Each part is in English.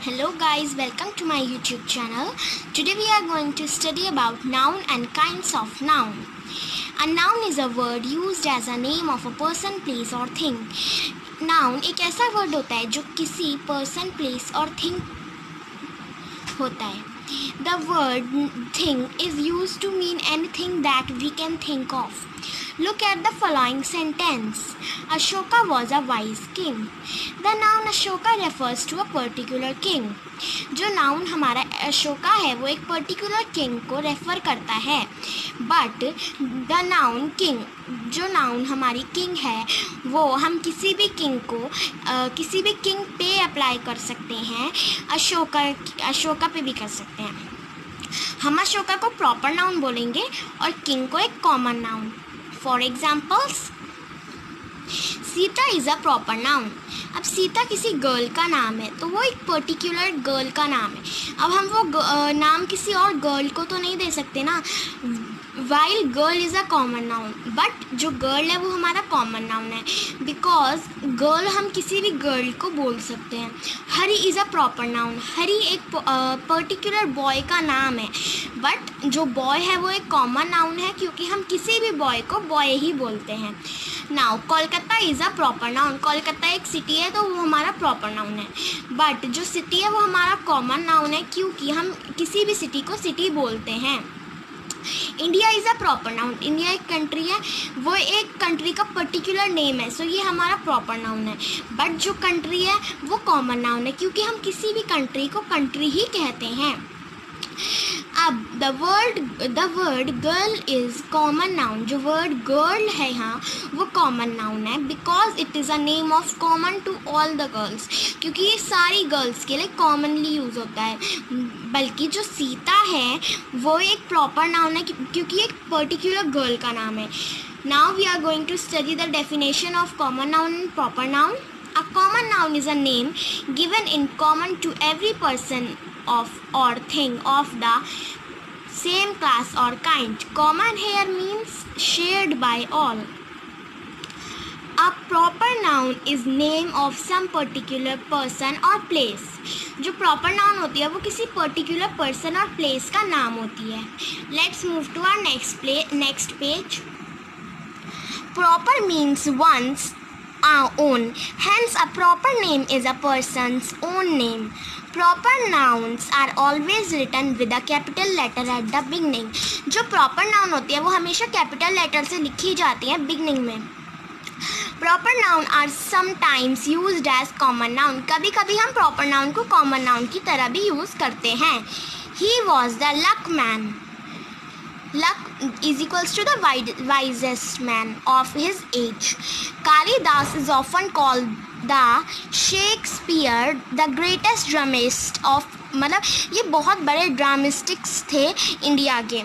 Hello guys, welcome to my YouTube channel. Today we are going to study about noun and kinds of noun. A noun is a word used as a name of a person, place or thing. Noun एक ऐसा word होता है जो किसी person, place और thing होता है. The word thing is used to mean anything that we can think of. Look at the following sentence. Ashoka was a wise king. The noun Ashoka refers to a particular king. जो noun हमारा अशोका है वो एक particular king को refer करता है. But the noun king, जो noun हमारी किंग है वो हम किसी भी किंग को किसी भी किंग पे अप्लाई कर सकते हैं. अशोका पे भी कर सकते हैं. हम अशोका को प्रॉपर नाउन बोलेंगे और किंग को एक common noun. For examples, Sita is a proper noun. अब सीता किसी गर्ल का नाम है तो वो एक पर्टिकुलर गर्ल का नाम है. अब हम वो नाम किसी और गर्ल को तो नहीं दे सकते ना. While girl is a common noun, but जो गर्ल है वो हमारा कॉमन नाउन है बिकॉज गर्ल हम किसी भी गर्ल को बोल सकते हैं. हरी इज़ अ प्रॉपर नाउन. हरी एक पर्टिकुलर बॉय का नाम है, बट जो बॉय है वो एक कॉमन नाउन है क्योंकि हम किसी भी बॉय को बॉय ही बोलते हैं. Now Kolkata is a proper noun. Kolkata एक सिटी है तो वो हमारा प्रॉपर नाउन है, बट जो सिटी है वो हमारा कॉमन नाउन है क्योंकि हम किसी भी सिटी को सिटी बोलते हैं. India is a proper noun. India एक कंट्री है, वो एक कंट्री का पर्टिकुलर नेम है, सो ये हमारा प्रॉपर नाउन है. बट जो कंट्री है वो कॉमन नाउन है क्योंकि हम किसी भी कंट्री को कंट्री ही कहते हैं. अब the word girl is common noun. जो वर्ड गर्ल है यहाँ वो कॉमन नाउन है because it is a name of common to all the girls, क्योंकि ये सारी गर्ल्स के लिए कॉमनली यूज़ होता है. बल्कि जो सीता है वो एक प्रॉपर नाउन है क्योंकि एक पर्टिकुलर गर्ल का नाम है. Now we are going to study the definition of common noun and proper noun. A common noun is a name given in common to every person of or thing of the same class or kind. Common here means shared by all. A proper noun is name of some particular person or place. जो proper noun होती है वो किसी particular person और place का नाम होती है. Let's move to our next page. Proper means one's own. Hence, a proper name is a person's own name. Proper nouns are always written with a capital letter at the beginning. जो proper noun होती है वो हमेशा capital letter से लिखी जाती है beginning में. Proper noun are sometimes used as common noun. कभी कभी हम proper noun को common noun की तरह भी use करते हैं. He was the luck man. Luck is equals to the wisest man of his age. Kalidas is often called the Shakespeare, the greatest dramatist of, मतलब ये बहुत बड़े ड्रामिस्टिक्स थे इंडिया के.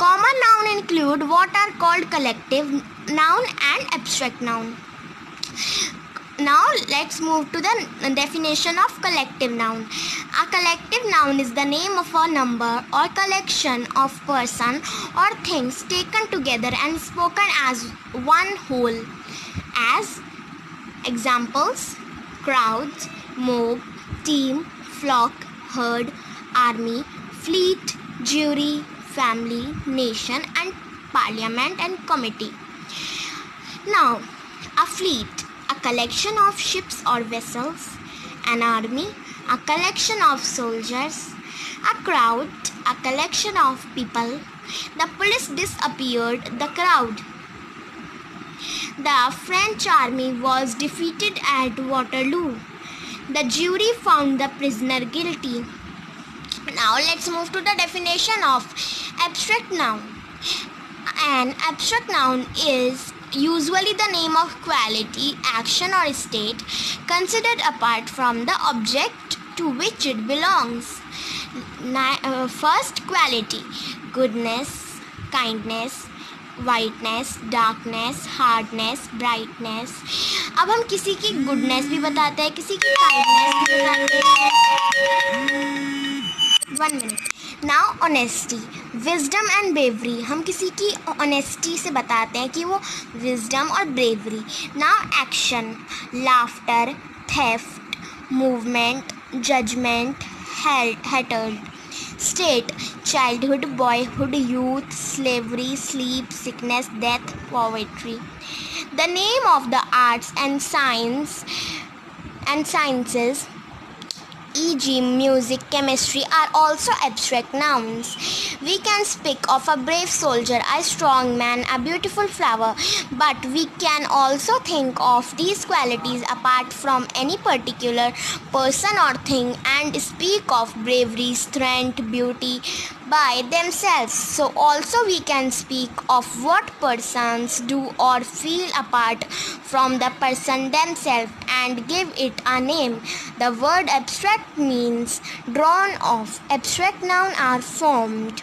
Common noun include what are called collective noun and abstract noun. Now let's move to the definition of collective noun. A collective noun is the name of a number or collection of person or things taken together and spoken as one whole. As examples: crowds, mob, team, flock, herd, army, fleet, jury, family, nation, and parliament and committee. Now, a fleet, a collection of ships or vessels. An army, a collection of soldiers. A crowd, a collection of people. The police disappeared the crowd. The French army was defeated at Waterloo. The jury found the prisoner guilty. Now let's move to the definition of abstract noun. An abstract noun is usually the name of quality, action or state considered apart from the object to which it belongs. First, quality: goodness, kindness, whiteness, darkness, hardness, brightness. अब हम किसी की goodness भी बताते हैं, किसी की kindness भी बताते हैं. 1 minute. Now honesty, wisdom and bravery. हम किसी की ऑनेस्टी से बताते हैं कि वो विजडम और bravery. Now action, laughter, theft, movement, judgment, hatred. State: childhood, boyhood, youth, slavery, sleep, sickness, death, poverty. The name of the arts and sciences, e.g., music, chemistry, are also abstract nouns. We can speak of a brave soldier, a strong man, a beautiful flower, but we can also think of these qualities apart from any particular person or thing and speak of bravery, strength, beauty by themselves. So also we can speak of what persons do or feel apart from the person themselves and give it a name. The word abstract means drawn of. Abstract nouns are formed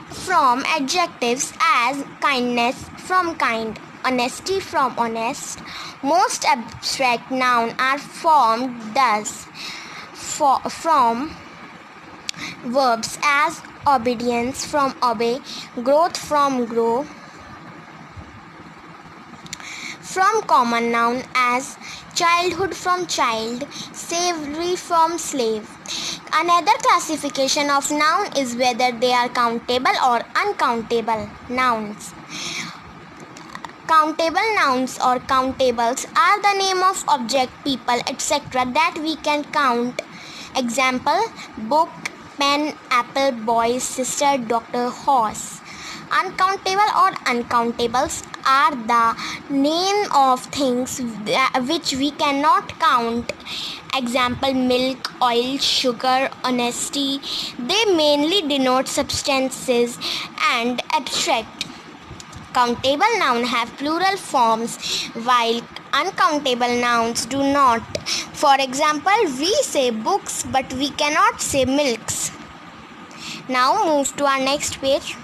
from adjectives as kindness from kind, honesty from honest. Most abstract nouns are formed thus from verbs as obedience from obey, growth from grow, from common noun as childhood from child, slavery from slave. Another classification of noun is whether they are countable or uncountable nouns. Countable nouns or countables are the name of object, people, etc. that we can count. Example: book, pen, apple, boy, sister, doctor, horse. Uncountable or uncountables are the name of things which we cannot count. Example: milk, oil, sugar, honesty. They mainly denote substances and abstract. Countable nouns have plural forms while uncountable nouns do not. For example, we say books but we cannot say milks. Now move to our next page.